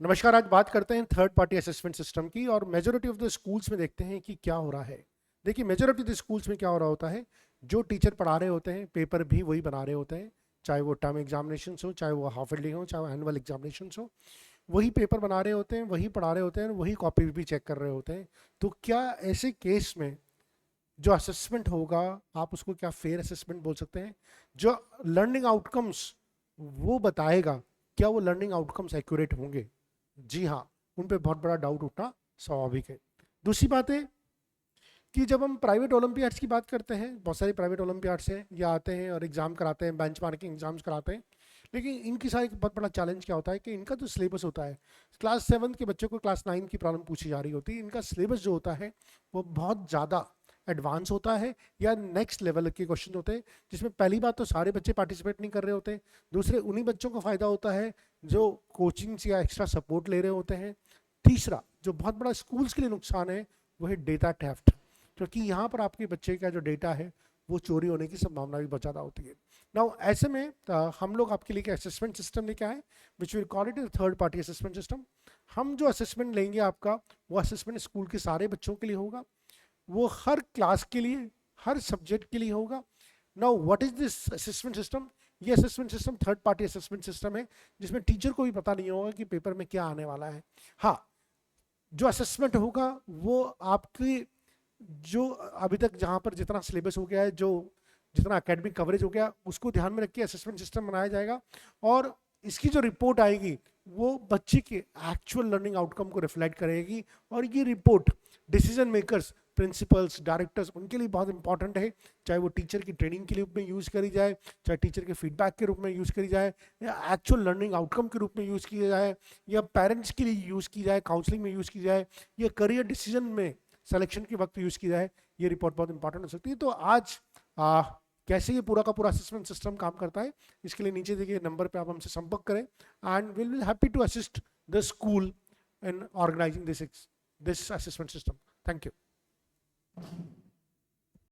नमस्कार। आज बात करते हैं थर्ड पार्टी असेसमेंट सिस्टम की और मेजोरिटी ऑफ द स्कूल्स में देखते हैं कि क्या हो रहा है। देखिए, मेजोरिटी ऑफ द स्कूल्स में क्या हो रहा होता है, जो टीचर पढ़ा रहे होते हैं पेपर भी वही बना रहे होते हैं। चाहे वो टर्म एग्जामिनेशन हो, चाहे वो हाफ ईयरली हो, चाहे वो एनुअल एग्जामिनेशन हो, वही पेपर बना रहे होते हैं, वही पढ़ा रहे होते हैं, वही कॉपी भी चेक कर रहे होते हैं। तो क्या ऐसे केस में जो असेसमेंट होगा, आप उसको क्या फेयर असेसमेंट बोल सकते हैं? जो लर्निंग आउटकम्स वो बताएगा, क्या वो लर्निंग आउटकम्स एक्यूरेट होंगे? जी हाँ, उन पे बहुत बड़ा डाउट उठना स्वाभाविक है। दूसरी बात है कि जब हम प्राइवेट ओलंपियाड्स की बात करते हैं, बहुत सारे प्राइवेट ओलंपियाड्स हैं, ये आते हैं और एग्जाम कराते हैं, बेंचमार्किंग एग्जाम्स कराते हैं। लेकिन इनकी सारी एक बहुत बड़ा चैलेंज क्या होता है कि इनका जो सिलेबस होता है, क्लास 7 के बच्चों को क्लास 9 की प्रॉब्लम पूछी जा रही होती है। इनका सिलेबस जो होता है वो बहुत ज़्यादा एडवांस होता है या नेक्स्ट लेवल के क्वेश्चन होते हैं, जिसमें पहली बात तो सारे बच्चे पार्टिसिपेट नहीं कर रहे होते। दूसरे, उन्हीं बच्चों को फ़ायदा होता है जो कोचिंग्स या एक्स्ट्रा सपोर्ट ले रहे होते हैं। तीसरा, जो बहुत बड़ा स्कूल्स के लिए नुकसान है, वो है डेटा थेफ्ट, क्योंकि यहाँ पर आपके बच्चे का जो डेटा है वो चोरी होने की संभावना भी बहुत ज़्यादा होती है। नाउ ऐसे में हम लोग आपके लिए असेसमेंट सिस्टम लेके आए, which will call it third party assessment system. हम जो असेसमेंट लेंगे आपका, वो असेसमेंट स्कूल के सारे बच्चों के लिए होगा, वो हर क्लास के लिए, हर सब्जेक्ट के लिए होगा। Now what is this assessment system? ये assessment system third party assessment system है, जिसमें टीचर को भी पता नहीं होगा कि पेपर में क्या आने वाला है। हाँ, जो असेसमेंट होगा वो आपकी, जो अभी तक जहाँ पर जितना सिलेबस हो गया है, जो जितना एकेडमिक कवरेज हो गया, उसको ध्यान में रख के असेसमेंट सिस्टम बनाया जाएगा। और इसकी जो रिपोर्ट आएगी वो बच्चे के एक्चुअल लर्निंग आउटकम को रिफ्लेक्ट करेगी। और ये report decision makers, principles, directors, उनके लिए बहुत इंपॉर्टेंट है। चाहे वो टीचर की ट्रेनिंग के रूप में यूज़ करी जाए, चाहे टीचर के फीडबैक के रूप में यूज़ करी जाए, या एक्चुअल लर्निंग आउटकम के रूप में यूज़ किया जाए, या पेरेंट्स के लिए यूज़ की जाए, काउंसलिंग में यूज़ की जाए, या करियर डिसीजन में सिलेक्शन के वक्त यूज़ की जाए। ये रिपोर्ट बहुत इंपॉर्टेंट हो सकती है। तो आज कैसे ये पूरा का पूरा असेसमेंट सिस्टम काम करता है, इसके लिए नीचे देखिए नंबर पे आप हमसे संपर्क करें, and will will happy to assist the school in organizing this assessment system. Thank you.